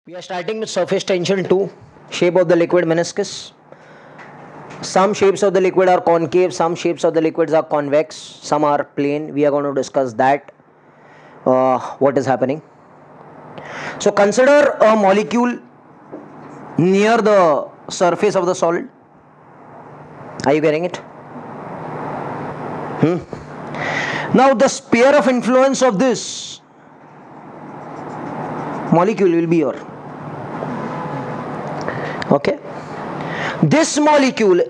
We are starting with surface tension 2, shape of the liquid meniscus. Some shapes of the liquid are concave, some shapes of the liquids are convex, some are plane. We are going to discuss that, what is happening. So consider a molecule near the surface of the solid. Are you getting it? Now the sphere of influence of this molecule will be here. Okay, this molecule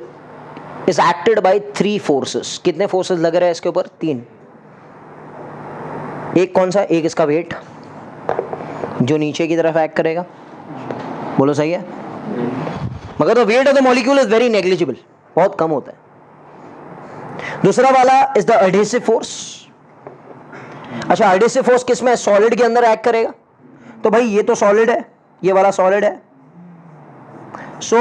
is acted by 3 forces. कितने forces लग रहे हैं इसके ऊपर? 3. एक कौन सा? एक इसका वेट जो नीचे की तरफ एक्ट करेगा. बोलो सही है? मगर the weight of the molecule is very negligible, बहुत कम होता है. दूसरा वाला इज द एडहेसिव फोर्स. अच्छा, एडहेसिव फोर्स किस में? सॉलिड के अंदर एक्ट करेगा. तो भाई ये तो सॉलिड है, ये वाला सॉलिड है. सो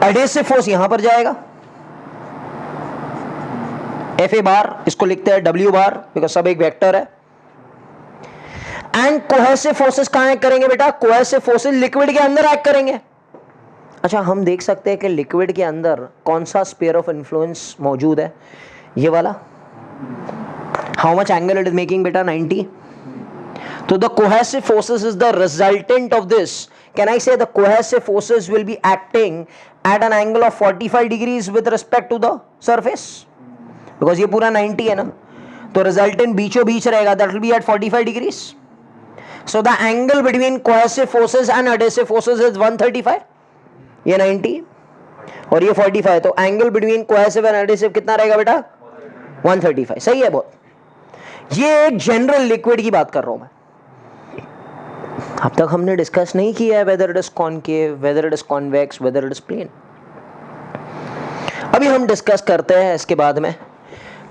एडहेसिव फोर्स यहां पर जाएगा, Fa बार, इसको लिखते हैं W बार बिकॉज सब एक वेक्टर है. एंड कोहेसिव फोर्सेस कहां एक्ट करेंगे बेटा? कोहेसिव फोर्सेस लिक्विड के अंदर एक्ट करेंगे. अच्छा, हम देख सकते हैं कि लिक्विड के अंदर कौन सा स्फीयर ऑफ इन्फ्लुएंस मौजूद है? ये वाला. How much angle it is making बेटा? 90. तो the cohesive forces is the resultant of this. Can I say the cohesive forces will be acting at an angle of 45 degrees with respect to the surface? Because ये पूरा 90 है ना, तो resultant बीचों बीच रहेगा, that will be at 45 degrees. So the angle between cohesive forces and adhesive forces is 135. ये 90 और ये 45, तो angle between cohesive and adhesive कितना रहेगा बेटा? 135. सही है बहुत. ये एक general liquid की बात कर रहा हूं मैं. अब तक हमने डिस्कस नहीं किया है whether it is concave, whether it is convex, whether it is plane. अभी हम डिस्कस करते हैं इसके बाद में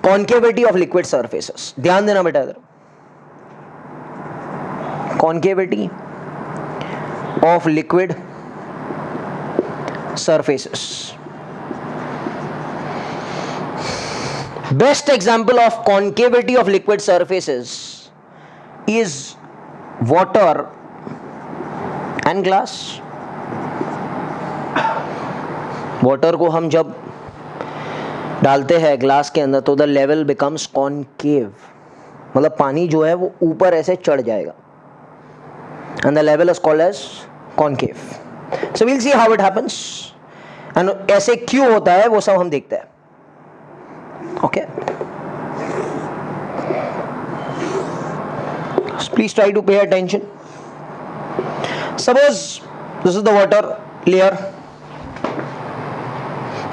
कॉन्केविटी ऑफ लिक्विड सरफेसेस. ध्यान देना बेटा इधर. Concavity of liquid surfaces. Best example of concavity of liquid surfaces is water and glass. Water को हम जब डालते हैं ग्लास के अंदर तो द लेवल बिकम्स कॉनकेव, मतलब पानी जो है वो ऊपर ऐसे चढ़ जाएगा and the level is called as concave. So we'll see how it happens and ऐसे क्यों होता है वो सब हम देखते हैं. Okay, please try to pay attention. Suppose this is the water layer.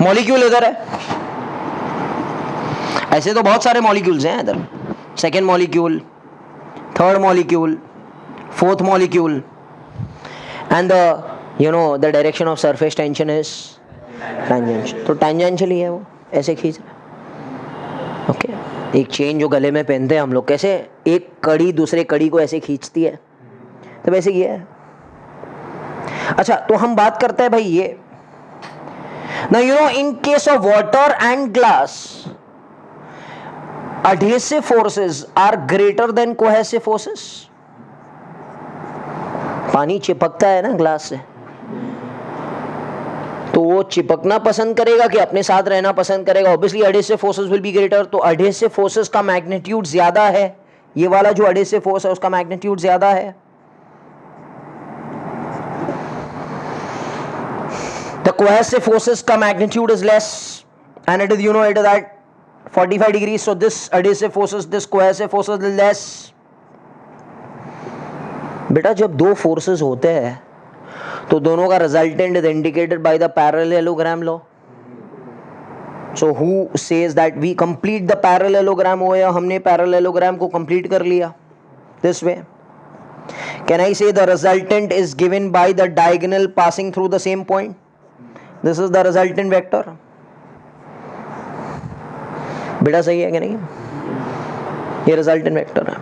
Molecule इधर है. ऐसे तो बहुत सारे मॉलिक्यूल्स हैं इधर. Second molecule, third molecule, fourth molecule, and the direction of surface tension is tangential. तो टेंजेंशियल ही है, वो ऐसे खींच रहा है. ओके, एक चेन जो गले में पहनते हैं हम लोग, कैसे एक कड़ी दूसरे कड़ी को ऐसे खींचती है, तो वैसे ये है. अच्छा, तो हम बात करते हैं भाई ये. Now you know in case of water and glass adhesive forces are greater than cohesive forces. पानी चिपकता है ना ग्लास से, तो वो चिपकना पसंद करेगा कि अपने साथ रहना पसंद करेगा? Obviously adhesive forces will be greater. तो एडहेसिव फोर्सेस का मैग्नीट्यूड ज्यादा है. ये वाला जो एडहेसिव फोर्स है उसका मैग्नीट्यूड ज्यादा है. द कोहेसिव फोर्सेस का magnitude is less and it is it is at 45 degrees. So this adhesive forces, this cohesive forces is less. बेटा जब दो फोर्सेस होते हैं तो दोनों का resultant is indicated by the parallelogram law. So who says that we complete the parallelogram? हो या हमने पैरेललोग्राम को कंप्लीट कर लिया दिस वे. कैन आई से the resultant is given by the diagonal passing through the same point. This is the resultant vector. बेटा सही है कि नहीं? ये रिजल्टेंट वेक्टर है.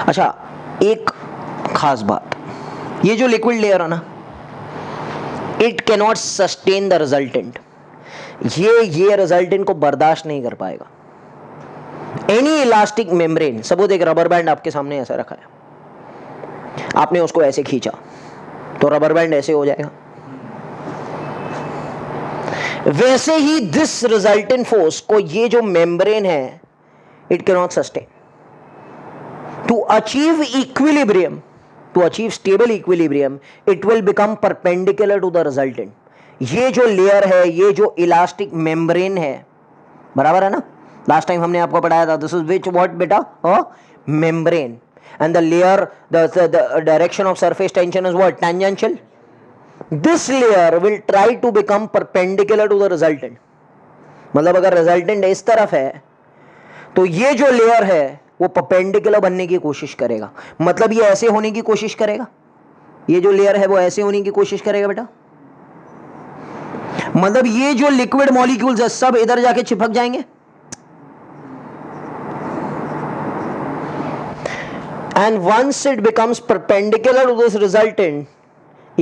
अच्छा, एक खास बात, ये जो लिक्विड लेयर है ना, it can not sustain the resultant. ये रिजल्टेंट को बर्दाश्त नहीं कर पाएगा. एनी इलास्टिक मेम्ब्रेन, सपोज एक रबर बैंड आपके सामने ऐसा रखा है, आपने उसको ऐसे खींचा तो रबर बैंड ऐसे हो जाएगा। वैसे ही दिस रिजल्टेंट फोर्स को ये जो मेम्ब्रेन है, it can not sustain. To achieve equilibrium, to achieve stable equilibrium, it will become perpendicular to the resultant. ये जो लेयर है, ये जो इलास्टिक मेम्ब्रेन है, बराबर है ना, लास्ट टाइम हमने आपको पढ़ाया था, दिस इज विच व्हाट बेटा, a membrane, and the layer, the direction of surface tension is what, tangential. This layer will try to become perpendicular to the resultant। मतलब अगर रिजल्टेंट इस तरफ है तो ये जो लेयर है वो परपेंडिकुलर बनने की कोशिश करेगा। मतलब ये ऐसे होने की कोशिश करेगा, ये जो लेयर है वो ऐसे होने की कोशिश करेगा बेटा। मतलब ये जो लिक्विड मॉलिक्यूल्स है सब इधर जाके चिपक जाएंगे। And once it becomes perpendicular to this resultant,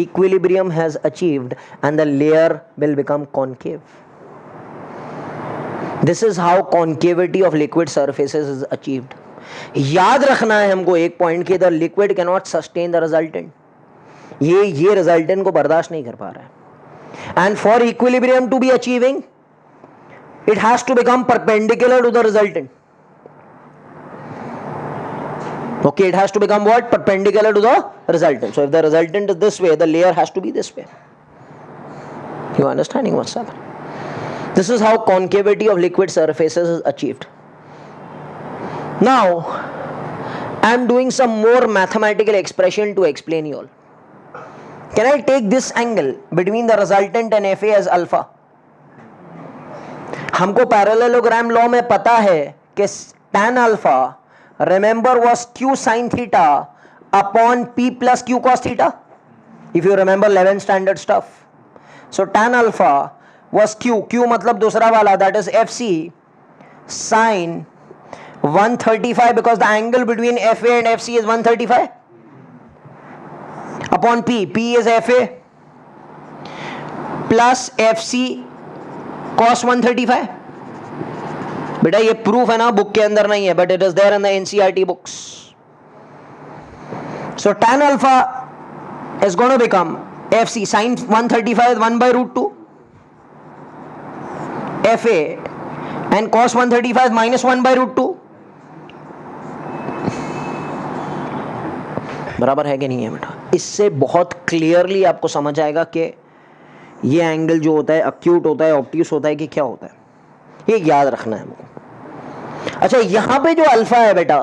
equilibrium has achieved and the layer will become concave। This is how concavity of liquid surfaces is achieved। याद रखना है हमको एक पॉइंट कि the liquid cannot sustain the resultant। ये resultant को बर्दाश्त नहीं कर पा रहा है। And for equilibrium to be achieving, it has to become perpendicular to the resultant। Okay, it has to become what? Perpendicular to the resultant। So if the resultant is this way, the layer has to be this way। You are understanding what's happening? This is how concavity of liquid surfaces is achieved। Now I am doing some more mathematical expression to explain you all। Can I take this angle between the resultant and FA as alpha? हमको parallelogram law में पता है कि tan alpha, remember, was q sin theta upon p plus q cos theta, if you remember 11th standard stuff। So tan alpha was q मतलब दूसरा वाला, that is fc sin 135, because the angle between fa and fc is 135, upon p is fa plus fc cos 135। बेटा ये proof है ना, book के अंदर नहीं है, but it is there in the NCERT books. सो tan alpha is going to become fc sin 135 1/√2 fa and cos 135 minus 1/√2। बराबर है कि नहीं है बेटा? इससे बहुत क्लियरली आपको समझ आएगा कि ये एंगल जो होता है अक्यूट होता है, ऑब्ट्यूस होता है कि क्या होता है। ये याद रखना है हमको। अच्छा, यहां पे जो अल्फा है बेटा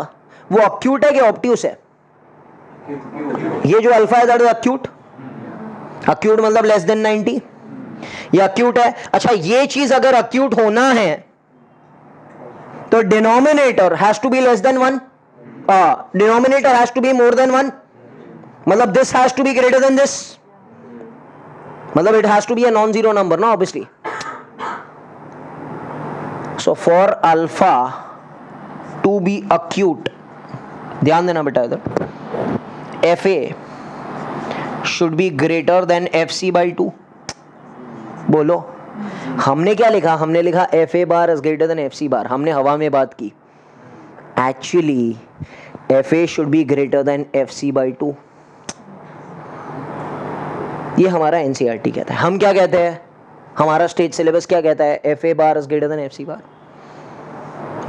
वो अक्यूट है कि ऑब्ट्यूस है? ये जो अल्फा है दैट इज अक्यूट। अक्यूट मतलब लेस देन 90, ये अक्यूट है। अच्छा, ये चीज अगर अक्यूट होना है तो denominator has to be less than 1, denominator has to be more than 1। मतलब this has to be greater than this, मतलब it has to be a non-zero number, no, obviously। So for alpha to be acute, ध्यान देना बेटा इधर, FA should be greater than FC by 2। बोलो, हमने क्या लिखा? हमने लिखा FA bar is greater than FC bar। हमने हवा में बात की। Actually FA should be greater than FC by 2। ये हमारा एनसीईआरटी कहता है। हम क्या कहते हैं? हमारा स्टेट सिलेबस क्या कहता है? FA bar is greater than FC बार।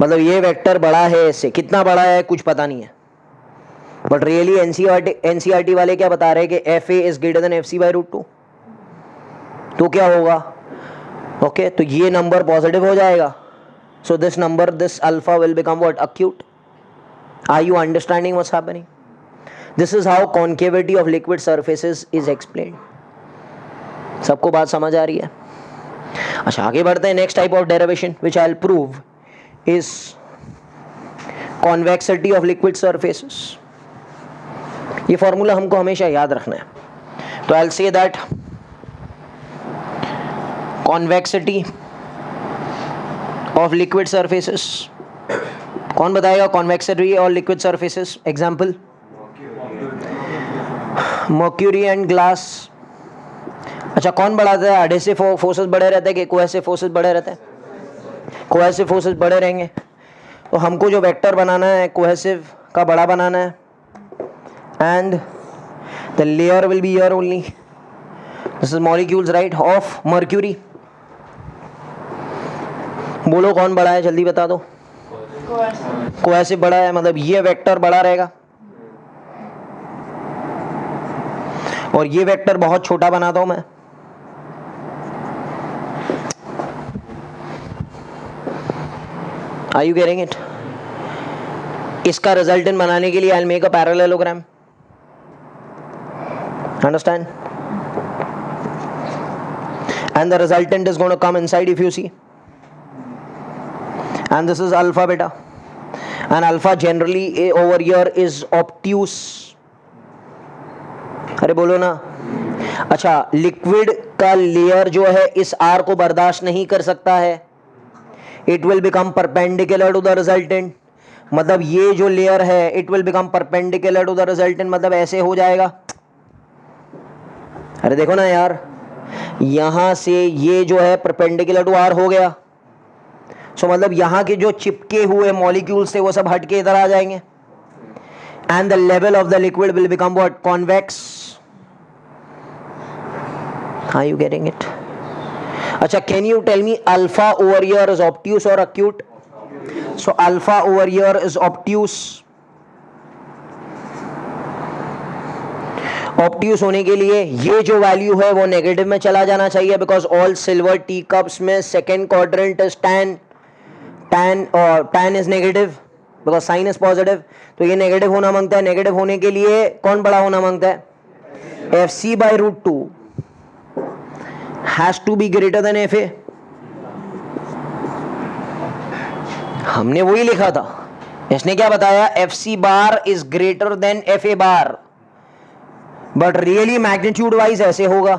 मतलब ये वेक्टर बड़ा है इससे, कितना बड़ा है कुछ पता नहीं है, बट रियली एनसीईआरटी वाले क्या बता रहे हैं कि FA is greater than FC by √2। तो क्या होगा? ओके, तो ये नंबर पॉजिटिव हो जाएगा। So this number, this alpha will become what? Acute. Are you understanding what's happening? This is how concavity of liquid surfaces is explained. सबको बात समझ आ रही है? अच्छा, आगे बढ़ते हैं। Next type of derivation which I will prove is convexity of liquid surfaces. ये फॉर्मूला हमको हमेशा याद रखना है। तो I will say that convexity of liquid surfaces, कौन बताएगा कॉन्वेक्सिटी और liquid surfaces? Example, mercury and glass. अच्छा, कौन बढ़ाता है? एडहेसिव फोर्सेस बड़े रहते हैं कि कोहेसिव फोर्सेस बड़े रहते हैं? कोहेसिव फोर्सेस बड़े रहेंगे। तो हमको जो वेक्टर बनाना है कोहेसिव का बड़ा बनाना है, and The layer will be here only. This is molecules, right, of mercury. बोलो कौन बड़ा है, जल्दी बता दो. कोएसिव बड़ा है, मतलब ये वेक्टर बड़ा रहेगा और ये वेक्टर बहुत छोटा बनाता हूं मैं. Are you getting it? इसका रिजल्टेंट बनाने के लिए I'll make a parallelogram. Understand? And the resultant is going to come inside if you see. And this is alpha beta. And alpha generally over here is obtuse. अरे बोलो ना. अच्छा, liquid का layer जो है इस R को बर्दाश्त नहीं कर सकता है. It will become perpendicular to the resultant. मतलब ये जो लेयर है it will become perpendicular to the resultant, मतलब ऐसे हो जाएगा. अरे देखो ना यार, यहां से ये जो है perpendicular to R हो गया. So मतलब यहां के जो चिपके हुए मॉलिक्यूल्स थे वो सब हट के इधर आ जाएंगे. And the level of the liquid will become what? Convex. Are you getting it? अच्छा, can you tell me alpha over here is obtuse or acute? So alpha over here is obtuse. Obtuse होने के लिए ये जो value है वो negative में चला जाना चाहिए, because all silver tea cups में second quadrant is tan is negative because sine is positive. तो ये नेगेटिव होना मांगता है. नेगेटिव होने के लिए कौन बड़ा होना मांगता है? FC/√2 has to be greater than FA. हमने वही लिखा था. इसने क्या बताया? FC bar is greater then FA bar, but really magnitude wise ऐसे होगा.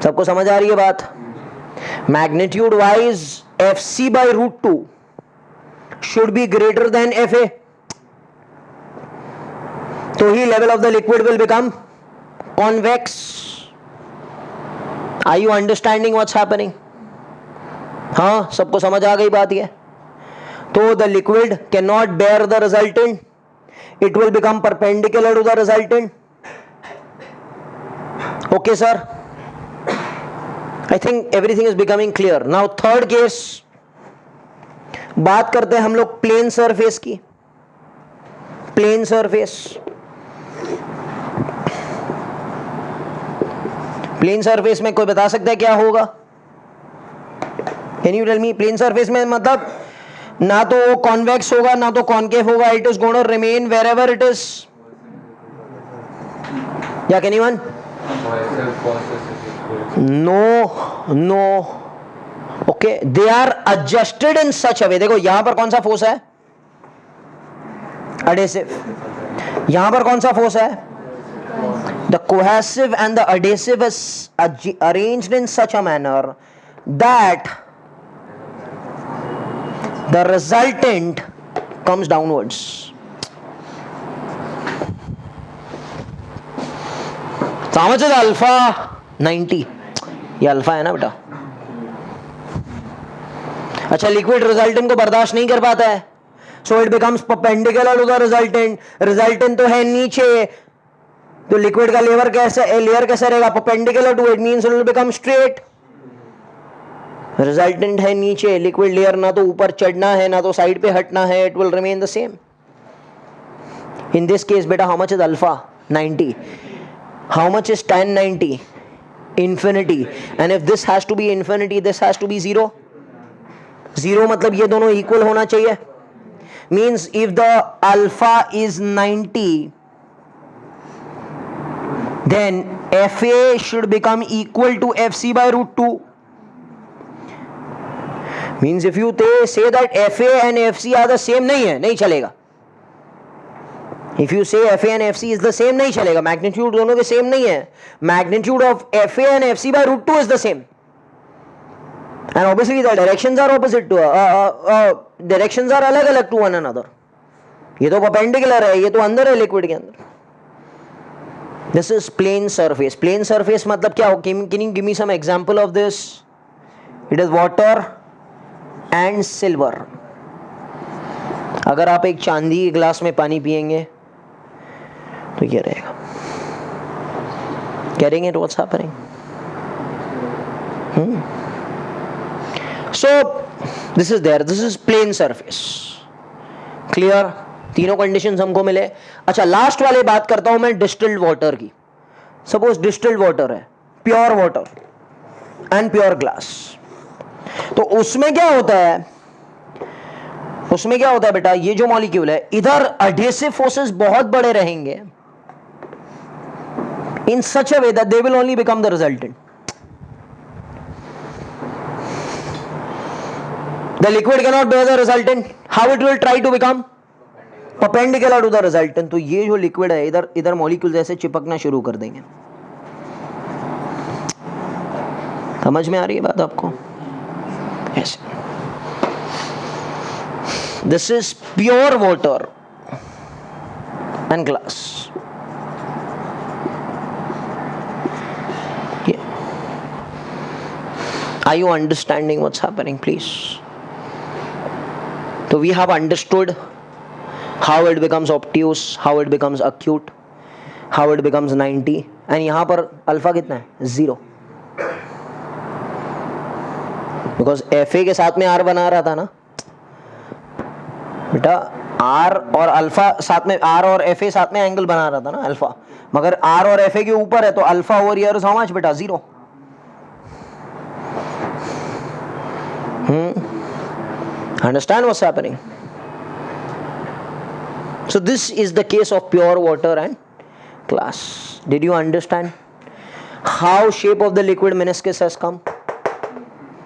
सबको समझ आ रही है बात? Magnitude wise FC/√2 should be greater than FA. तो ही level of the liquid will become convex. Are you understanding what's happening? हाँ, सबको समझ आ गई बात ये? तो the liquid cannot bear the resultant. It will become perpendicular to the resultant. Okay, sir? I think everything is becoming clear. Now third case, बात करते हैं हम लोग प्लेन सरफेस की. Plane surface. प्लेन सरफेस में कोई बता सकता है क्या होगा? Can you tell me? Plane surface में मतलब ना तो वो कॉन्वेक्स होगा ना तो कॉनकेव होगा. It is gonna remain wherever it is. या can anyone? No. Okay, they are adjusted in such a way. देखो यहां पर कौन सा फोर्स है? एडेसिव. यहां पर कौन सा फोर्स है? The cohesive and the adhesive is arranged in such a manner that the resultant comes downwards. How much is alpha? 90. ये अल्फा है ना बेटा. अच्छा, लिक्विड रिजल्टेंट को बर्दाश्त नहीं कर पाता है. So it becomes perpendicular to the resultant. Resultant तो है नीचे, तो लिक्विड का लेयर कैसे रहेगा? Perpendicular to it, means it will become straight. Resultant है नीचे, लिक्विड लेयर ना तो ऊपर चढ़ना है ना तो साइड पे हटना है. It will remain the same. In this case बेटा, how much is alpha? 90. How much is tan 90? Infinity. And if this has to be infinity, this has to be 0. 0 मतलब ये दोनों इक्वल होना चाहिए. Means if the alpha is 90, then FA should become equal to FC/√2. Means if you say that FA and FC are the same, नहीं है, नहीं चलेगा. If you say FA and FC is the same, नहीं चलेगा. Magnitude दोनों के same नहीं है. Magnitude of FA and FC/√2 is the same. And obviously the directions are opposite to directions are अलग अलग to one another. ये तो perpendicular है, ये तो अंदर है लिक्विड के अंदर. This is plane surface. Plane surface मतलब क्या हो? Can you give me some example of this? It is water and silver. अगर आप एक चांदी के ग्लास में पानी पिएंगे तो ये रहेगा. Getting it? What's happening? So this is there. This is plane surface. Clear? तीनों कंडीशंस हमको मिले. अच्छा, लास्ट वाले बात करता हूं मैं डिस्टिल्ड वाटर की. सपोज डिस्टिल्ड वाटर है, pure water and pure glass. तो उसमें क्या होता है, उसमें क्या होता है बेटा, ये जो मॉलिक्यूल है इधर एडहेसिव फोर्सेस बहुत बड़े रहेंगे in such a way that they will only become the resultant. The liquid cannot bear the resultant. How it will try to become perpendicular to the resultant. तो ये जो लिक्विड है इधर इधर मॉलिक्यूल जैसे चिपकना शुरू कर देंगे. समझ में आ रही है बात आपको? ऐसे. This is pure water and glass. Are you understanding what's happening, please? So we have understood how it becomes obtuse, how it becomes acute, how it becomes 90, and यहाँ पर अल्फा कितना है? 0. Because FA के साथ में R बना रहा था ना बेटा, R और अल्फा साथ में, R और FA साथ में एंगल बना रहा था ना अल्फा, मगर R और FA के ऊपर है तो alpha over here is how much बेटा? 0. Understand what's happening? So this is the case of pure water and glass. Did you understand how shape of the liquid meniscus has come?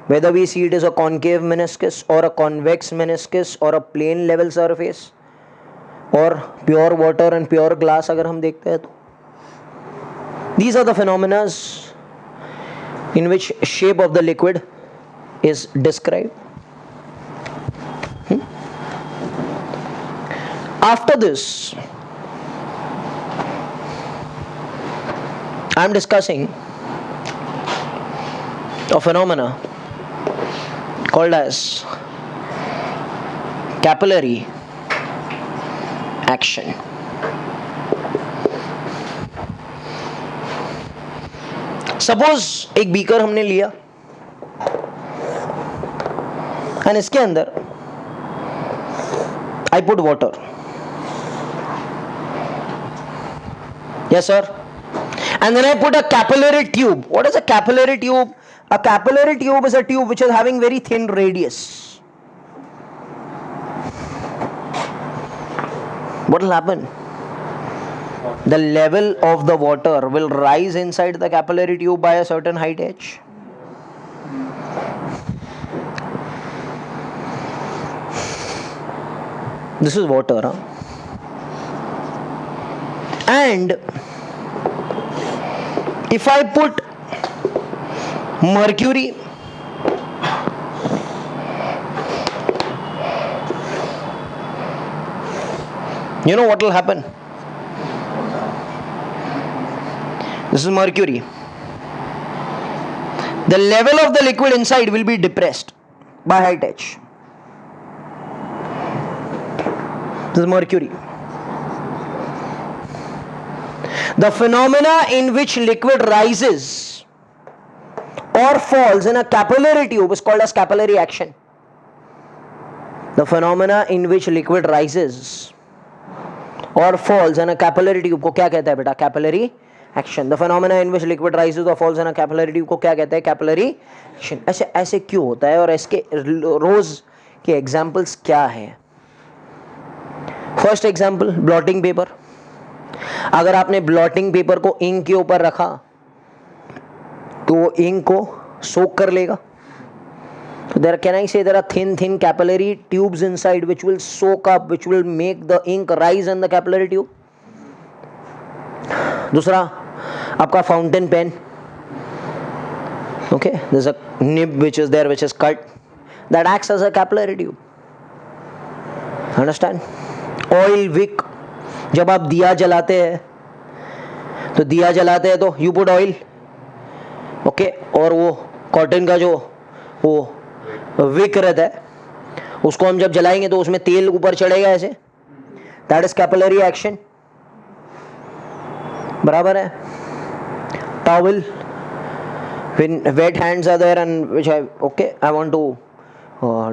Whether we see it as a concave meniscus or a convex meniscus or a plane level surface or pure water and pure glass अगर हम देखते हैं तो these are the phenomena in which shape of the liquid is described. After this, I am discussing a phenomena called as capillary action. Suppose एक beaker हमने लिया and इसके अंदर I put water. Yes sir. And then I put a capillary tube. What is a capillary tube? A capillary tube is a tube which is having very thin radius. What will happen? The level of the water will rise inside the capillary tube by a certain height h. This is water, huh? And if I put mercury, you know what will happen? This is mercury. The level of the liquid inside will be depressed by height h. This is mercury. The phenomena in which liquid rises or falls in a capillary tube is called as capillary action. The phenomena in which liquid rises or falls in a capillary tube को क्या कहता है बेटा? Capillary action. The phenomena in which liquid rises or falls in a capillary tube को क्या कहते हैं? Capillary action. ऐसे ऐसे क्यों होता है और इसके रोज के एग्जाम्पल्स क्या है? First example, blotting paper. अगर आपने ब्लॉटिंग पेपर को इंक के ऊपर रखा तो वो इंक को सोक कर लेगा. So there, can I say there are thin capillary tubes inside which will soak up, which will make the ink rise in the capillary tube. दूसरा, आपका fountain pen. Okay, there's a nib which is there, which is cut. That acts as a capillary tube. Understand? Oil wick. जब आप दिया जलाते हैं तो दिया जलाते हैं तो you put oil. Okay, और वो कॉटन का जो वो विक रहता है उसको हम जब जलाएंगे तो उसमें तेल ऊपर चढ़ेगा ऐसे. That is capillary action. बराबर है. Towel, when wet hands are there and which I want to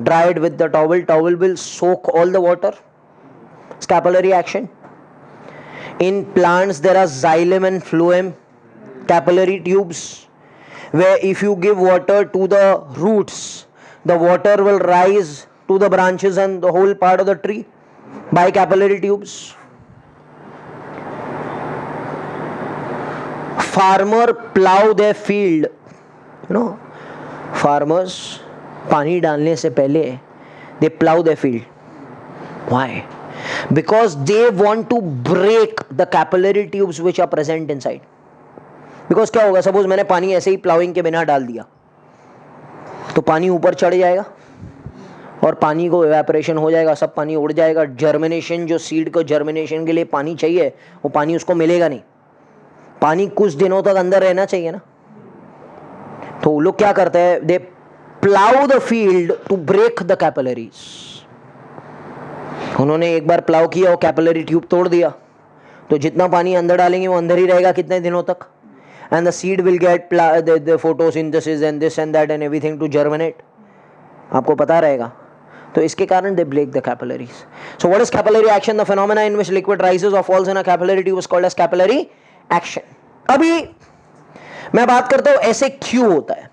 dry it with the towel. Towel will soak all the water. Scapulary action. In plants there are xylem and phloem capillary tubes, where if you give water to the roots, the water will rise to the branches and the whole part of the tree by capillary tubes. Farmer plow their field. Farmers पानी डालने से पहले they plow their field. Why? Because they want to break the capillary tubes which are present inside. Because क्या होगा, suppose मैंने पानी ऐसे ही ploughing के बिना डाल दिया तो पानी ऊपर चढ़ जाएगा और पानी को एवेपोरेशन हो जाएगा, सब पानी उड़ जाएगा. जर्मिनेशन, जो सीड को जर्मिनेशन के लिए पानी चाहिए वो पानी उसको मिलेगा नहीं. पानी कुछ दिनों तक अंदर रहना चाहिए ना. तो वो लोग क्या करते हैं, they plough the field to break the capillaries. उन्होंने एक बार प्लाउ किया, वो कैपिलरी ट्यूब तोड़ दिया, तो जितना पानी अंदर डालेंगे वो अंदर ही रहेगा कितने दिनों तक. And the seed will get the photosynthesis and this and that and everything to germinate. आपको पता रहेगा. तो इसके कारण they break the capillaries. So what is capillary action? The phenomena in which liquid rises और falls in a capillary tube is called as capillary action. अभी मैं बात करता हूं ऐसे क्यों होता है,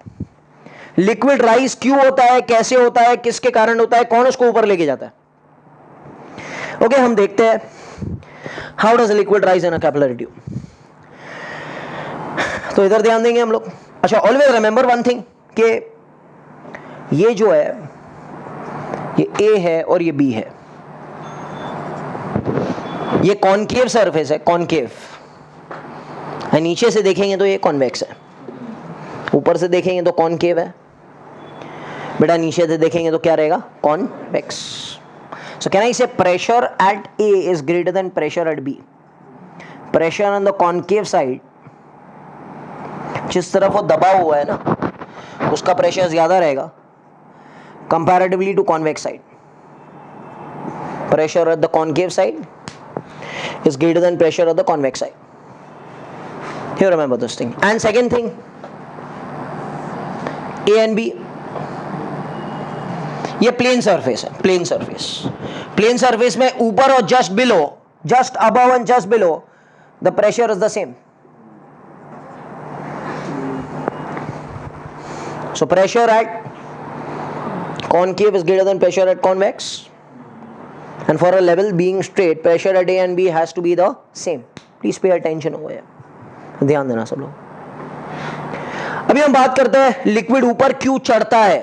लिक्विड राइज क्यों होता है, कैसे होता है, किसके कारण होता है, कौन उसको ऊपर लेके जाता है. ओके, हम देखते हैं how does liquid rise in a capillary tube. तो इधर ध्यान देंगे हम लोग. अच्छा, ऑलवेज रिमेंबर वन थिंग कि ये जो है ये ए है और ये बी है. ये कॉनकेव सरफेस है, कॉनकेव. नीचे से देखेंगे तो ये कॉन्वेक्स है, ऊपर से देखेंगे तो कॉनकेव है. बेटा नीचे से देखेंगे तो क्या रहेगा, convex. So can I say pressure at A is greater than pressure at B. Pressure on the concave side, जिस तरफ वो दबा हुआ है ना उसका प्रेशर ज्यादा रहेगा comparatively to convex side. Pressure at the concave side is greater than pressure of the convex side. You remember this thing. And second thing, A and B, ये प्लेन सरफेस है. प्लेन सरफेस, प्लेन सरफेस में ऊपर और just below, just above and just below the pressure is the same. So pressure at concave is greater than pressure at convex, and for a level being straight, pressure at A and B has to be the same. Please pay attention over here. ध्यान देना सब लोग. अभी हम बात करते हैं liquid ऊपर क्यों चढ़ता है,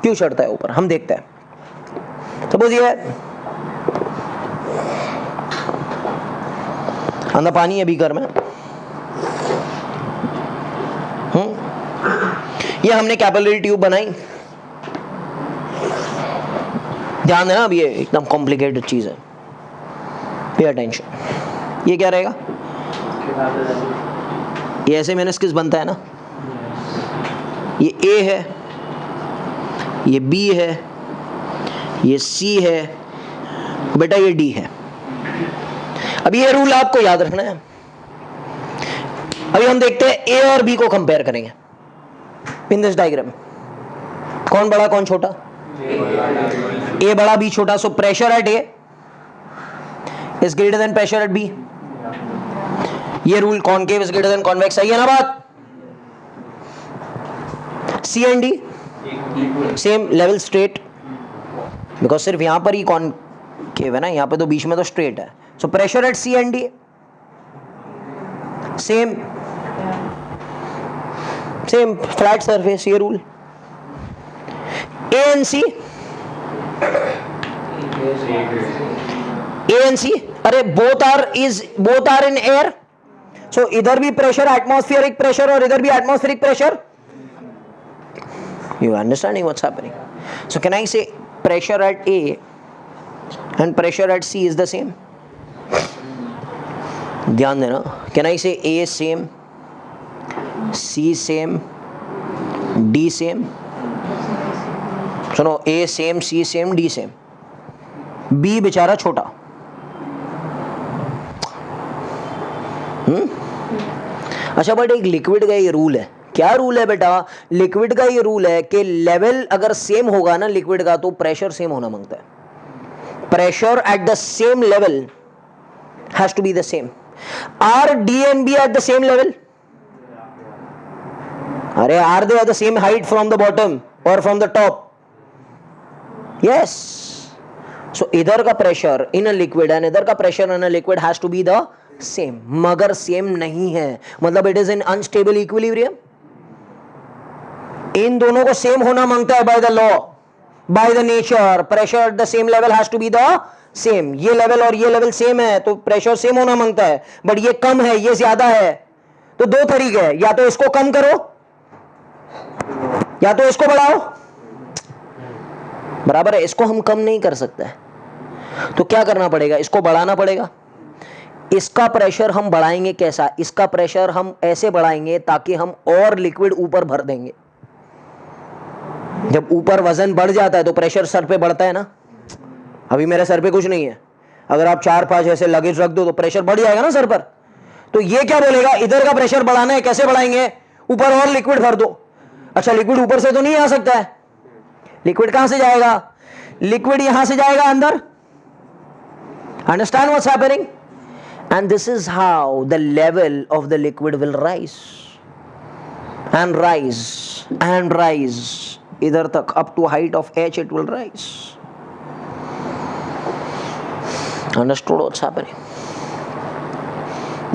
क्यों चढ़ता है ऊपर. हम देखते हैं. सपोज ये अंदर पानी है बीकर में, ये हमने कैपिलरी ट्यूब बनाई. ध्यान देना, अब ये एकदम कॉम्प्लिकेटेड चीज है. Pay attention. ये क्या रहेगा, ये ऐसे मेनिस्कस बनता है ना. ये ए है, ये बी है, ये सी है, बेटा ये डी है. अब ये रूल आपको याद रखना है. अभी हम देखते हैं ए और बी को कंपेयर करेंगे इन दिस डायग्राम. कौन बड़ा कौन छोटा, ए बड़ा बी छोटा. So pressure at A is greater than pressure at B. ये rule concave is greater than convex. सही है ना बात. C and D same level straight, because सिर्फ यहां पर ही कॉनकेव है ना, यहां पे तो बीच में तो स्ट्रेट है. So pressure at C and D same, same flat surface. ये rule A and C, A and C, अरे both are in air. So इधर भी प्रेशर एटमॉस्फेरिक प्रेशर और इधर भी atmospheric pressure. You understanding what's happening. So can I say pressure at A and pressure at C is the same. ध्यान देना. Can I say A same, C same, D same. सुनो, A same, C same, D same. B बेचारा छोटा. अच्छा, but एक liquid का ये rule है. क्या रूल है बेटा? लिक्विड का ये रूल है कि लेवल अगर सेम होगा ना लिक्विड का, तो प्रेशर सेम होना मांगता है. Pressure at the same level has to be the same. Are D and B at the same level? अरे are they at the same height from the bottom और from the top? Yes. So इधर का pressure in a liquid and इधर का pressure in a liquid has to be the same. मगर same नहीं है, मतलब it is in unstable equilibrium. इन दोनों को सेम होना मांगता है by the law, by the nature. Pressure at the same level has to be the same. ये लेवल और ये लेवल सेम है तो प्रेशर सेम होना मांगता है. बट ये कम है, ये ज्यादा है, तो दो तरीके हैं, या तो इसको कम करो या तो इसको बढ़ाओ. बराबर है. इसको हम कम नहीं कर सकते, तो क्या करना पड़ेगा? इसको बढ़ाना पड़ेगा. इसका प्रेशर हम बढ़ाएंगे कैसा? इसका प्रेशर हम ऐसे बढ़ाएंगे ताकि हम और लिक्विड ऊपर भर देंगे. जब ऊपर वजन बढ़ जाता है तो प्रेशर सर पे बढ़ता है ना. अभी मेरे सर पे कुछ नहीं है, अगर आप 4-5 ऐसे लगेज रख दो तो प्रेशर बढ़ जाएगा ना सर पर. तो ये क्या बोलेगा? इधर का प्रेशर बढ़ाना है, कैसे बढ़ाएंगे? ऊपर और लिक्विड भर दो. अच्छा, लिक्विड ऊपर से तो नहीं आ सकता है. लिक्विड कहां से जाएगा? लिक्विड यहां से जाएगा अंदर. Understand what's happening? And this is how the level of the liquid will rise and rise and rise. इधर तक up to height of h it will rise. Understood what's happening?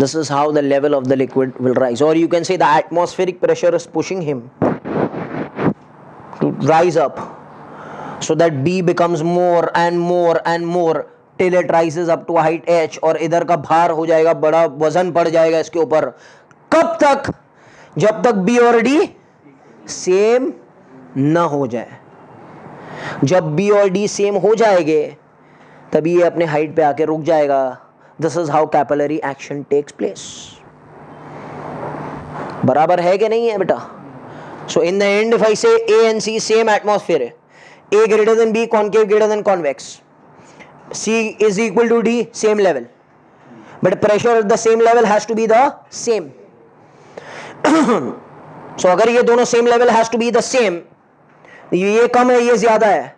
This is how the level of the liquid will rise. Or you can say the atmospheric pressure is pushing him to rise up so that B becomes more and more and more till it rises up to height h. और इधर का भार हो जाएगा बड़ा, वजन बढ़ जाएगा इसके ऊपर. कब तक? जब तक B और D सेम ना हो जाए. जब B और D सेम हो जाएंगे तभी ये अपने हाइट पे आके रुक जाएगा. This is how capillary action takes place. बराबर है कि नहीं है बेटा? So in the end if I say A and C same atmosphere है, A greater than B, concave greater than convex, C is equal to D, same level, but pressure at the same level has to be the same. So अगर ये दोनों same level has to be the same, ये कम है ये ज्यादा है,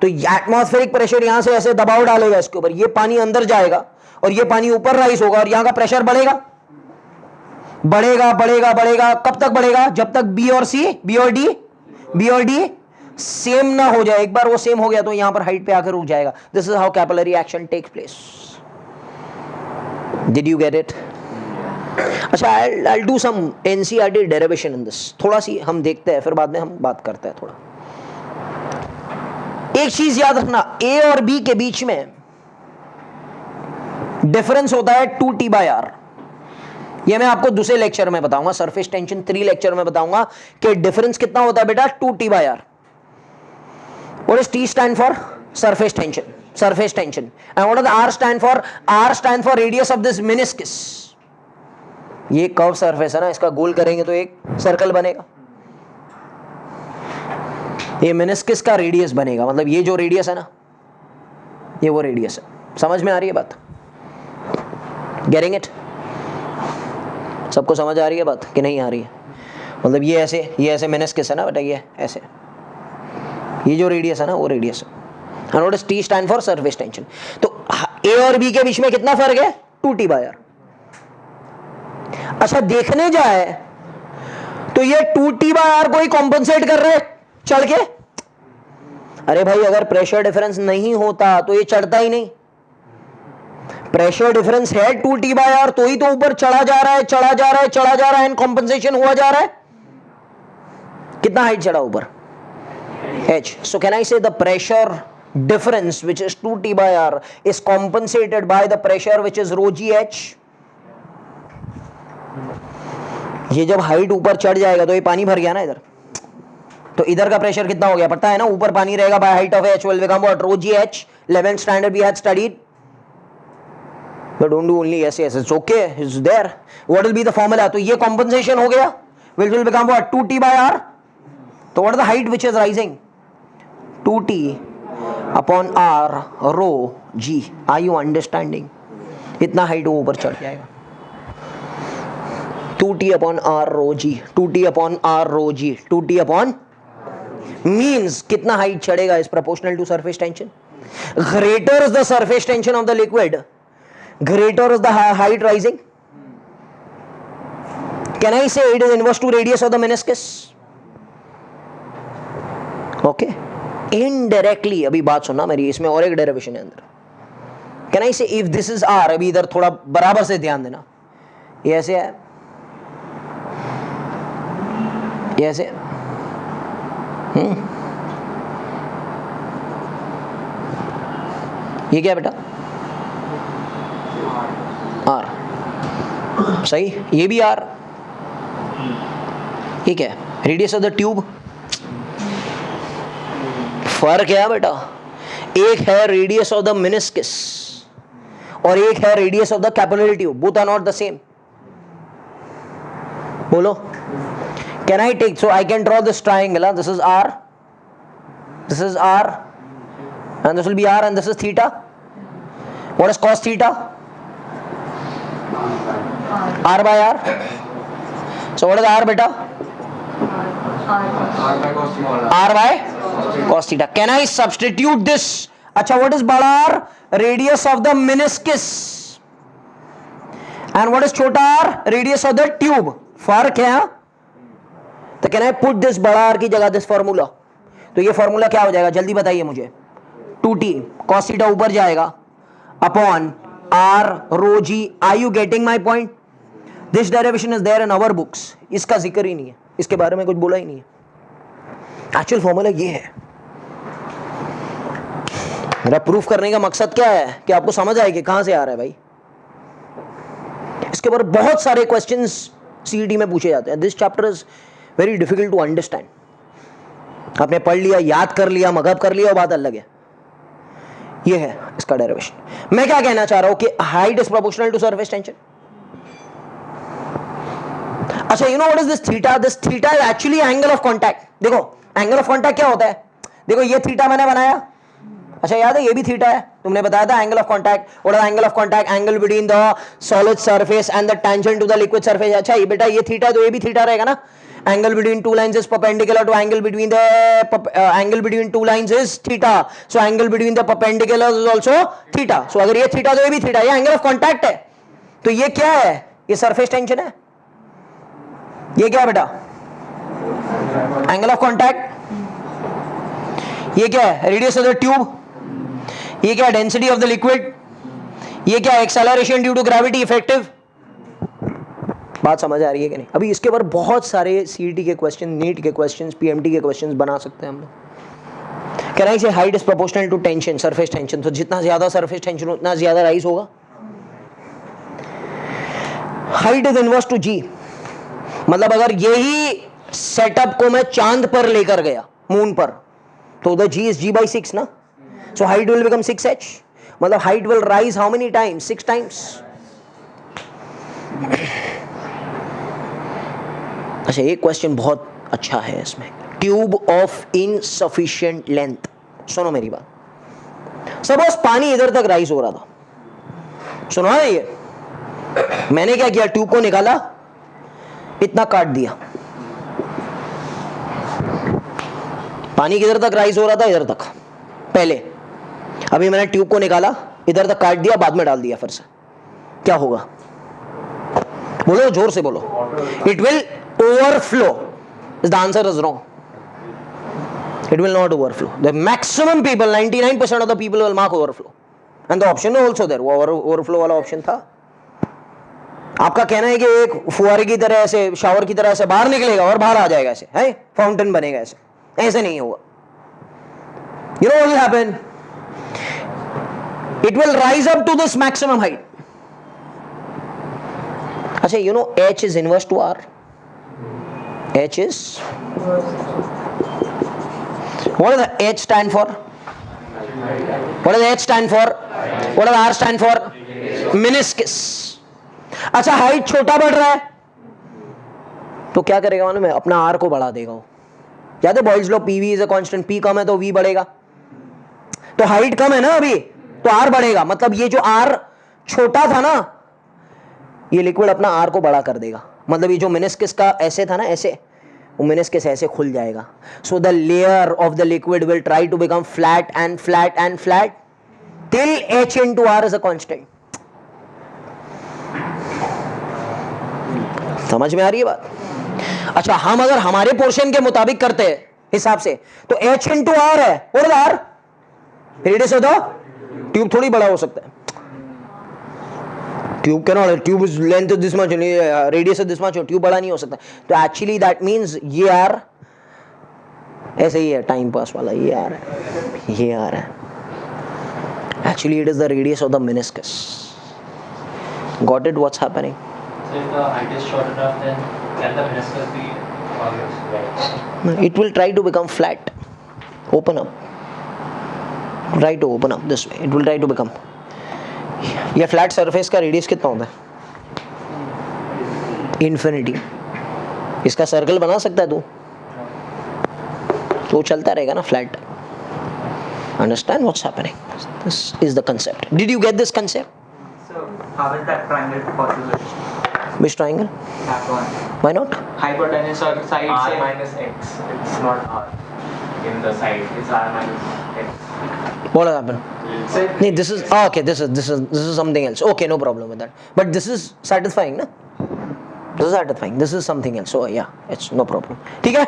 तो atmospheric pressure यहां से ऐसे दबाव डालेगा इसके ऊपर, ये पानी अंदर जाएगा और ये पानी ऊपर राइज होगा और यहां का प्रेशर बढ़ेगा बढ़ेगा बढ़ेगा बढ़ेगा. कब तक बढ़ेगा? जब तक B और C, B और D सेम ना हो जाए. एक बार वो सेम हो गया तो यहां पर हाइट पे आकर रुक जाएगा. This is how capillary action takes place. Did you get it? अच्छा, I'll do some NCERT derivation in this. थोड़ा सी हम देखते हैं, फिर बाद में हम बात करते हैं थोड़ा. एक चीज याद रखना, A और B के बीच में डिफरेंस होता है 2T/R. ये मैं आपको दूसरे लेक्चर में बताऊंगा, सरफेस टेंशन 3 लेक्चर में बताऊंगा कि डिफरेंस कितना होता है बेटा 2T/R. What does T stand for? Surface tension. Surface tension. And what does R stand for? R stand for radius of this meniscus. ये कर्व सरफेस है ना, इसका गोल करेंगे तो एक सर्कल बनेगा. ये मेनिस्कस का रेडियस बनेगा, मतलब ये जो रेडियस है ना, ये वो रेडियस है. समझ में आ रही है बात? Getting it? सबको समझ आ रही है बात कि नहीं आ रही है? मतलब ये ऐसे मेनिस्कस है ना बेटा, ये ऐसे, ये जो रेडियस है ना वो रेडियस है. And what does T stand for? Surface tension. तो A और B के बीच में कितना फर्क है? 2T/R. अच्छा, देखने जाए तो ये 2T/R को ही कॉम्पनसेट कर रहे चढ़ के. अरे भाई, अगर प्रेशर डिफरेंस नहीं होता तो ये चढ़ता ही नहीं. प्रेशर डिफरेंस है 2T/R तो ही तो ऊपर चढ़ा जा रहा है, चढ़ा जा रहा है, चढ़ा जा रहा है, एंड कॉम्पनसेशन हुआ जा रहा है. कितना हाइट चढ़ा ऊपर? H. So can I say the pressure difference, which is 2T/R, is compensated by the pressure which is rho GH? ये जब हाइट ऊपर चढ़ जाएगा तो ये पानी भर गया ना इधर, तो इधर का प्रेशर कितना हो गया पता है ना? ऊपर पानी रहेगा by height of H will become what? Rho GH. 11th standard we had studied. But don't do only yes, it's okay, it's there. What will be the formula? तो ये compensation हो गया, which will become what? 2T/R. So what is the height which is rising? 2T upon R rho G. Are you understanding? इतना height वो ऊपर चढ़ जाएगा. 2t upon r rho g, 2t upon r rho g, 2t upon means कितना height चढ़ेगा is proportional to surface tension. Greater is the surface tension of the liquid, greater is the height rising. Can I say it is inverse to radius of the meniscus? Okay. Indirectly, अभी बात सुनना मेरी, इसमें और एक derivation है अंदर. Can I say if this is r, अभी इधर थोड़ा बराबर से ध्यान देना, ये ऐसे है, ये ऐसे, ये क्या है बेटा? r, सही, ये भी r, ये क्या है? Radius of the tube. फर्क है बेटा, एक है रेडियस ऑफ द मेनिस्कस और एक है radius of the capillary tube. Both are not the same. बोलो. Can I take, so I can draw this triangle. This is r, this is r, and this will be r, and this is theta. What is cos theta? r by r. So what is r beta? r by cos theta. Can I substitute this? अच्छा, what is बड़ा r? Radius of the meniscus. And what is छोटा r? Radius of the tube. फर्क है. तो can I put this बड़ा r की जगह this formula? तो ये फॉर्मूला क्या हो जाएगा, जल्दी बताइए मुझे. 2t cos theta ऊपर जाएगा upon r rho g. Are you getting my point? This derivation is there in our books. इसका जिक्र ही नहीं है, इसके बारे में कुछ बोला ही नहीं है. एक्चुअल फॉर्मूला ये है. मेरा प्रूफ करने का मकसद क्या है कि आपको समझ आए कि कहां से आ रहा है भाई. इसके ऊपर बहुत सारे क्वेश्चंस सीईटी में पूछे जाते हैं. This chapter is very difficult to understand. आपने पढ़ लिया, याद कर लिया, मगहब कर लिया, वो बात अलग है. ये है इसका डेरिवेशन. मैं क्या कहना चाह रहा हूं कि height is proportional to surface tension. अच्छा, you know what is this theta? This theta is actually angle of contact. देखो एंगल ऑफ कांटेक्ट क्या होता है. देखो ये थीटा मैंने बनाया. अच्छा, याद है ये भी थीटा है, तुमने बताया था angle of contact. What is angle of contact? Angle between the solid surface and the tangent to the liquid surface. अच्छा ये बेटा ये थीटा, तो ये भी थीटा रहेगा ना. Angle between two lines is perpendicular to angle between the angle between two lines is theta. So angle between the perpendiculars is also theta. So अगर ये थीटा तो ये भी थीटा. ये एंगल ऑफ कांटेक्ट है. तो ये क्या है? ये सरफेस टेंशन है. ये क्या है बेटा? Angle of contact. ये क्या है? Radius of the tube. ये क्या है? Density of the liquid. ये क्या है? Acceleration due to gravity effective. बात समझ आ रही है कि नहीं? अभी इसके ऊपर बहुत सारे सीईटी के क्वेश्चन, नीट के क्वेश्चंस, पीएमटी के क्वेश्चंस बना सकते हैं हम लोग. Can I say height is proportional to tension, surface tension. तो जितना ज्यादा सरफेस टेंशन उतना ज्यादा राइज होगा. Height is inverse to g. मतलब अगर यही सेटअप को मैं चांद पर लेकर गया, मून पर, तो उधर जी इज g/6 ना. So height will become 6h. मतलब height will rise how many times? 6 times. अच्छा, एक क्वेश्चन बहुत अच्छा है इसमें. Tube of insufficient length. सुनो मेरी बात. सपोज पानी इधर तक राइज हो रहा था. सुनो ना, ये मैंने क्या किया, ट्यूब को निकाला, इतना काट दिया. पानी किधर तक राइज हो रहा था? इधर तक पहले. अभी मैंने ट्यूब को निकाला, इधर तक काट दिया, बाद में डाल दिया फिर से. क्या होगा? बोलो, जोर से बोलो. It will overflow. The answer is wrong. It will not overflow. The maximum people, 99% of the people will mark overflow. And the option is also there. वो overflow वाला option था. आपका कहना है कि एक फुहारे की तरह ऐसे, शावर की तरह ऐसे बाहर निकलेगा और बाहर आ जाएगा ऐसे, है फाउंटेन बनेगा ऐसे. ऐसे नहीं होगा. You know what will happen? It will rise up to this maximum height. अच्छा, you know H is inverse to R. H is, what does the H stand for? What does H stand for? What does R stand for? Meniscus. अच्छा, height छोटा बढ़ रहा है तो क्या करेगा मालूम है? अपना R को बढ़ा देगा. याद है Boyle's law, PV is a constant. P कम है तो V बढ़ेगा. तो हाइट कम है ना अभी, तो R बढ़ेगा. मतलब ये जो R छोटा था ना, ये लिक्विड अपना R को बड़ा कर देगा. मतलब ये जो मेनिस्कस का ऐसे था ना, ऐसे, वो मेनिस्कस ऐसे खुल जाएगा. So the layer of the liquid will try to become flat and flat and flat till h into r is a constant. समझ में आ रही है बात? अच्छा, हम अगर हमारे पोर्शन के मुताबिक करते हैं हिसाब से तो h into r है, और r radius of the tube थोड़ी बड़ा हो सकता है. ट्यूब के ना, tube is length this much, radius this much, tube बड़ा नहीं हो सकता. तो एक्चुअली दैट मींस ये r ऐसे ही है, टाइम पास वाला, ये r है, ये r है. Actually, it is the radius of the meniscus. Got it? What's happening? So if the height is short enough, then can the meniscus be right? It will try to become flat. Open up. Try to open up this way. It will try to become. ये flat surface का radius कितना होता है? Infinity. इसका circle बना सकता है तू? तो चलता रहेगा ना flat. Understand what's happening? This is the concept. Did you get this concept? So, how is that triangle possible? Which triangle? That one. Why not? Hypotenuse or side R same. minus x. It's not r in the side. It's r minus x. What will happen? So Nee, this is okay. This is something else. Okay, no problem with that. But this is satisfying, na? This is satisfying. This is something else. So yeah, it's no problem. ठीक है?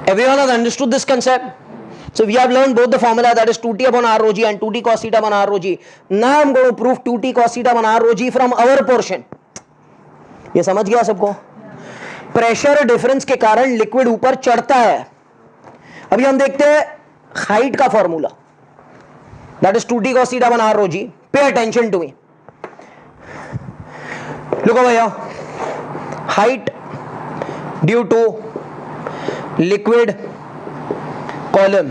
Everyone has understood this concept? So we have learned both the formula, that is 2t upon r rho g and 2t cos theta upon r rho g. Now I'm going to prove 2t cos theta upon r rho g from our portion. ये समझ गया सबको? Pressure difference के कारण liquid ऊपर चढ़ता है. अभी हम देखते हैं हाइट का formula, that is 2t cos theta upon r rho g. Pay attention to me. Look over here. Height due to liquid column.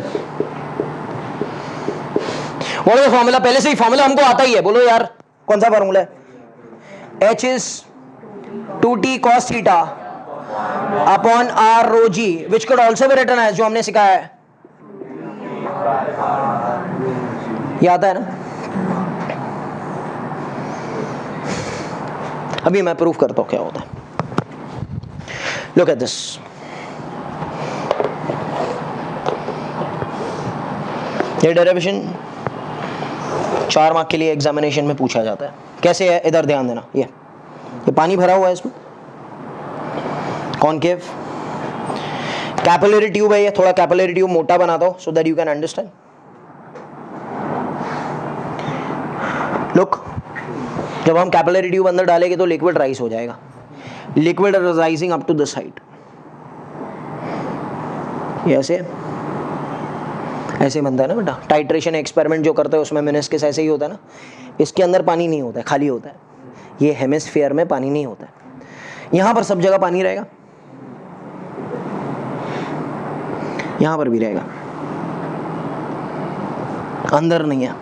What is the formula? पहले से ही फॉर्मूला हमको आता ही है. बोलो यार, कौन सा फॉर्मूला है? H is 2t cos theta upon r rho g, which could also be written as, जो हमने सिखाया है. ये आता है ना? अभी मैं प्रूफ करता हूं क्या होता है. Look at this. ये डेरिवेशन 4 मार्क के लिए एग्जामिनेशन में पूछा जाता है. कैसे है? इधर ध्यान देना. ये पानी भरा हुआ है, इसमें कॉनकेव कैपिलरी ट्यूब है. ये थोड़ा कैपिलरी ट्यूब मोटा बनाता हूं so that you can understand. Look, जब हम कैपिलरी ट्यूब अंदर डालेंगे तो लिक्विड राइज हो जाएगा. Liquid rising up to this height. ये ऐसे बनता है ना बेटा. टाइट्रेशन एक्सपेरिमेंट जो करते हैं उसमें मेनिस्कस ऐसे ही होता है ना. इसके अंदर पानी नहीं होता है, खाली होता है. ये हेमिस्फीयर में पानी नहीं होता है. यहां पर सब जगह पानी रहेगा, यहां पर भी रहेगा, अंदर नहीं है.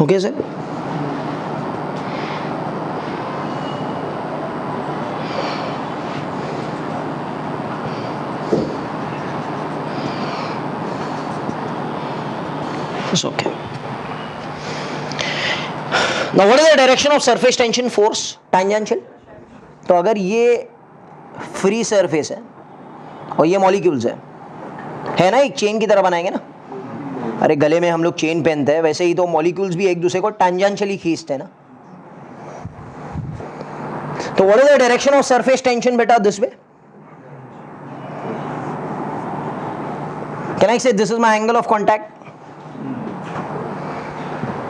Okay sir? It's okay. Now what is the direction of surface tension force? Tangential. तो अगर ये फ्री सरफेस है और ये मॉलिक्यूल्स है ना, एक चेन की तरह बनाएंगे ना. अरे गले में हम लोग चेन पहनते हैं, वैसे ही तो मॉलिक्यूल्स भी एक दूसरे को टेंजेंशियली खींचते हैं ना. तो what is the direction of surface tension बेटा? This way. Can I say this is my angle of contact?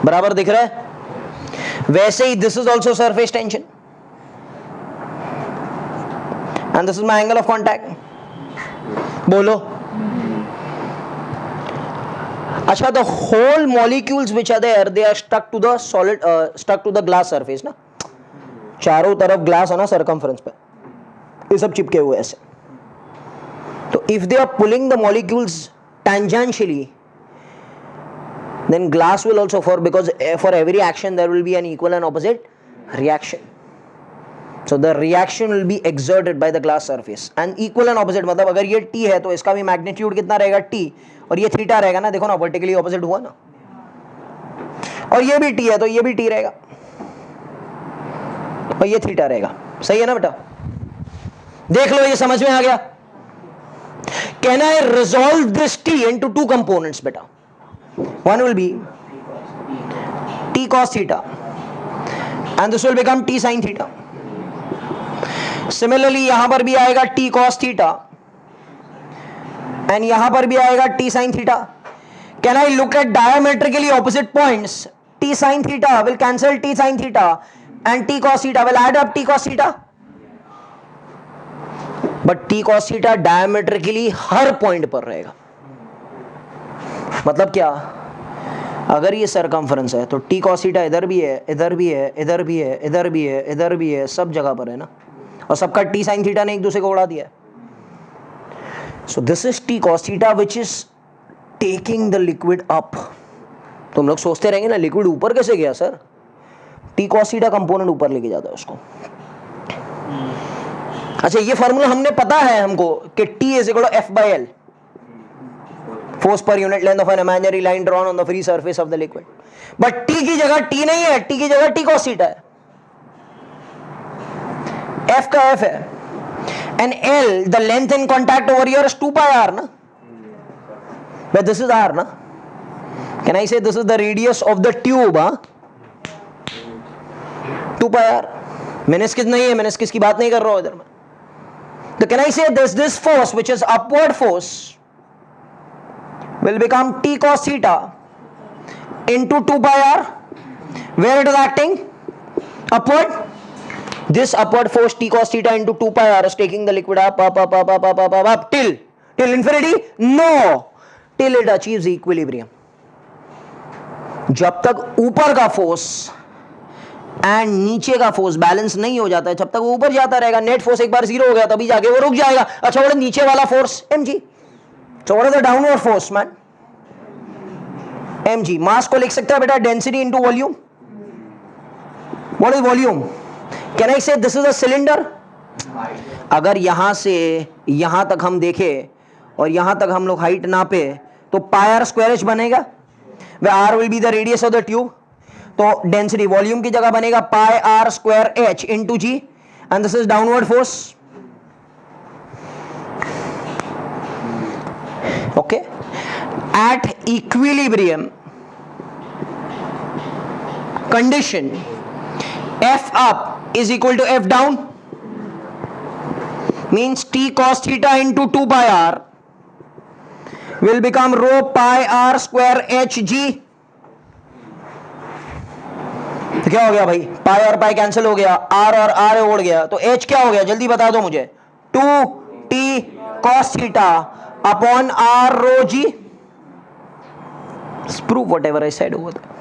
बराबर दिख रहा है? वैसे ही this is also surface tension and this is my angle of contact. बोलो. अच्छा, the whole molecules which are there, they are stuck to the solid, stuck to the glass surface ना. चारों तरफ ग्लास है ना circumference पे, ये सब चिपके हुए ऐसे. तो if they are pulling the molecules tangentially, then glass will also fall, because for every action there will be an equal and opposite reaction. So the reaction will be exerted by the glass surface and equal and opposite. मतलब अगर ये T है तो इसका भी magnitude कितना रहेगा T, और ये थीटा रहेगा ना. देखो ना, वर्टिकली ऑपोजिट हुआ ना. और ये भी टी है तो ये भी टी रहेगा और ये थीटा रहेगा। सही है ना बेटा? देख लो, ये समझ में आ गया? कहना है resolve this T into two components बेटा। One will be T cos theta and this will become T sine theta. Similarly यहां पर भी आएगा टी कॉस थीटा एंड यहां पर भी आएगा T sine theta. Can I look at diametrically opposite points? T sine theta will cancel T sine theta and T cos theta will add up T cos theta. But T cos theta diametrically हर point पर रहेगा। मतलब क्या? अगर ये circumference है तो T cos theta इधर भी है, इधर भी है, इधर भी है, इधर भी है, इधर भी है, सब जगह पर है ना, और सबका टी साइन थीटा ने एक दूसरे को उड़ा दिया। So this is T cos theta which is taking the liquid up. तुम लोग सोचते रहेंगे ना लिक्विड ऊपर कैसे गया sir? T cos theta component ऊपर लेके जाता है उसको। अच्छा, ये फॉर्मूला हमने पता है हमको कि T is equal to F by L, force पर unit length of an imaginary line drawn on the free surface of the liquid. But T की जगह T नहीं है, T की जगह T cos थीटा है, F का F है, and L the length in contact over here is 2 pi r ना, बट दिस इज r ना। Can I say this is the radius of the tube? 2 pi r। Meniscus नहीं है, meniscus की बात नहीं कर रहा हूं इधर मैं। So can I say this force which is upward force will become T cos theta into 2 pi r, where it is acting upward. This upward force T cos theta into 2 pi r is taking the liquid up till infinity? No, till it achieves equilibrium. जब तक ऊपर का force and नीचे का force balance नहीं हो जाता है, जब तक वो ऊपर जाता रहेगा, नेट फोर्स एक बार जीरो हो गया तभी जाके वो रुक जाएगा। अच्छा, वो नीचे वाला force mg, so what is the downward force man? mg। मास को लिख सकते हैं बेटा density into volume. What is volume? Can I say this is a cylinder? अगर यहां से यहां तक हम देखें और यहां तक हम लोग हाइट नापे तो पाई r स्क्वायर h बनेगा, we r will be the radius of the tube. तो डेंसिटी वॉल्यूम की जगह बनेगा pi r square h into g, and this is downward force. Okay, at equilibrium condition f up is equal to f down, means t cos theta into 2 pi r will become rho pi r square h g। तो क्या हो गया भाई? पाई और pi cancel हो गया, are और are उड़ गया, तो एच क्या हो गया जल्दी बता दो मुझे? 2t cos theta upon r rho g. Prove whatever I said over there.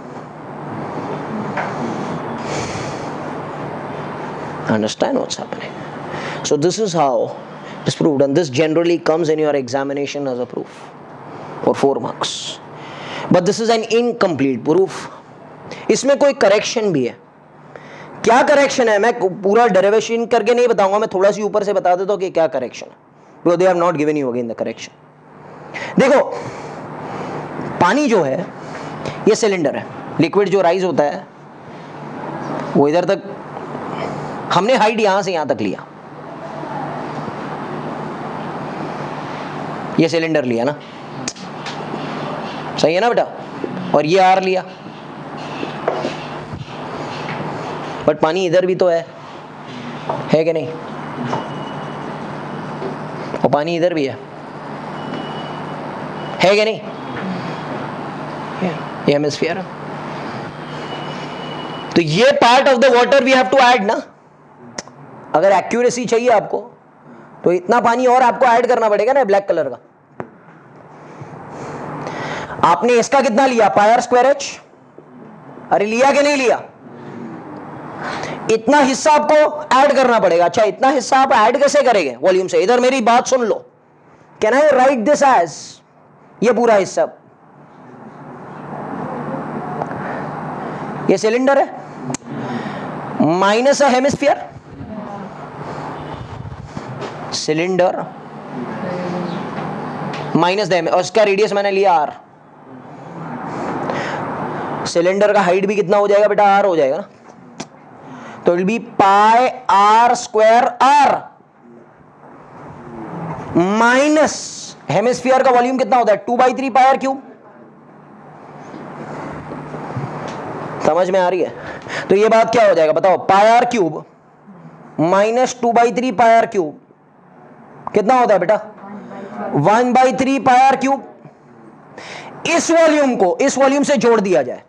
Understand what's happening? So this is how it is proved, and this generally comes in your examination as a proof for 4 marks. But this is an incomplete proof. इसमें कोई correction भी है। क्या correction है? मैं पूरा derivation करके नहीं बताऊंगा, मैं थोड़ा सी ऊपर से बता देता हूं कि क्या करेक्शन है, because they have not given you again the correction। देखो, पानी जो है ये सिलेंडर है, लिक्विड जो राइज होता है वो इधर तक, हमने हाइट यहां से यहां तक लिया, ये सिलेंडर लिया ना, सही है ना बेटा, और ये आर लिया, बट पानी इधर भी तो है कि नहीं? और पानी इधर भी है कि नहीं? ये हेमिस्फीयर है, तो ये part of the water we have to add ना। अगर एक्यूरेसी चाहिए आपको तो इतना पानी और आपको ऐड करना पड़ेगा ना, ब्लैक कलर का। आपने इसका कितना लिया? पाई आर स्क्वायर एच। अरे लिया कि नहीं लिया? इतना हिस्सा आपको ऐड करना पड़ेगा। अच्छा, इतना हिस्सा आप ऐड कैसे करेंगे वॉल्यूम से? इधर मेरी बात सुन लो। Can I write this as ये पूरा हिस्सा, ये सिलेंडर है minus a hemisphere, cylinder minus the, और इसका रेडियस मैंने लिया आर। सिलेंडर का हाइट भी कितना हो जाएगा बेटा, आर हो जाएगा ना, तो it will be pi r square r minus hemisphere का वॉल्यूम कितना होता है 2/3 पाई आर क्यूब। समझ में आ रही है? तो ये बात क्या हो जाएगा बताओ, pi r cube minus 2/3 pi r cube कितना होता है बेटा 1/3 पाई आर क्यूब। इस वॉल्यूम को इस वॉल्यूम से जोड़ दिया जाए,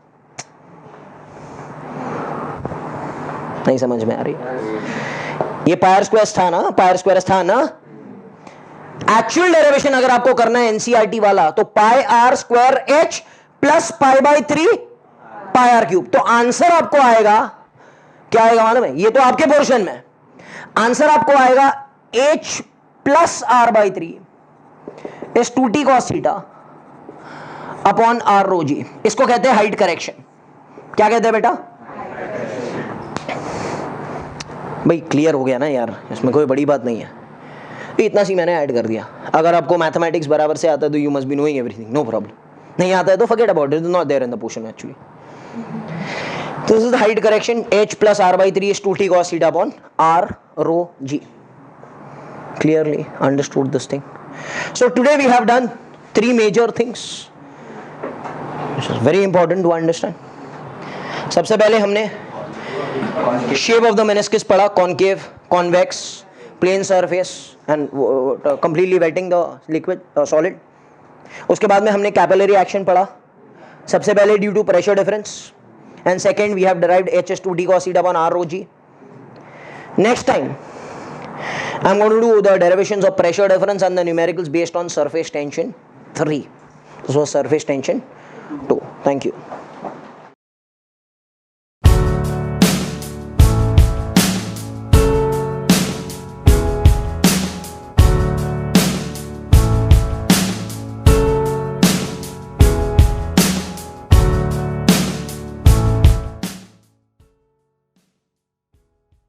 नहीं समझ में आ रही? ये पाई आर स्क्वायर था ना, पाई आर स्क्वायर था ना। एक्चुअल डेरिवेशन अगर आपको करना है एनसीईआरटी वाला, तो pi r square h plus पाई/3 पाई आर क्यूब। तो आंसर आपको आएगा, क्या आएगा मालूम है? ये तो आपके पोर्शन में आंसर आपको आएगा h प्लस r/3 इस 2t cos theta upon r रो जी। इसको कहते हैं हाइट करेक्शन। क्या कहते हैं बेटा? भाई क्लियर हो गया ना यार, इसमें कोई बड़ी बात नहीं है, इतना सी मैंने ऐड कर दिया। अगर आपको मैथमेटिक्स बराबर से आता है तो you must be knowing everything, no problem. नहीं आता है तो forget about it, not there in the portion actually. So this is the height correction, h plus r/3 is 2t cos theta upon r rho g. Clearly understood this thing. So today we have done 3 major things which is very important to understand. सबसे पहले हमने shape of the meniscus पढ़ा, concave, convex, plane surface and completely wetting the liquid solid. उसके बाद में हमने capillary action पढ़ा। सबसे पहले due to pressure difference, and second we have derived h is 2t cos theta upon r rho g. Next time I'm going to do the derivations of pressure difference and the numericals based on surface tension 3. This was surface tension 2. Thank you.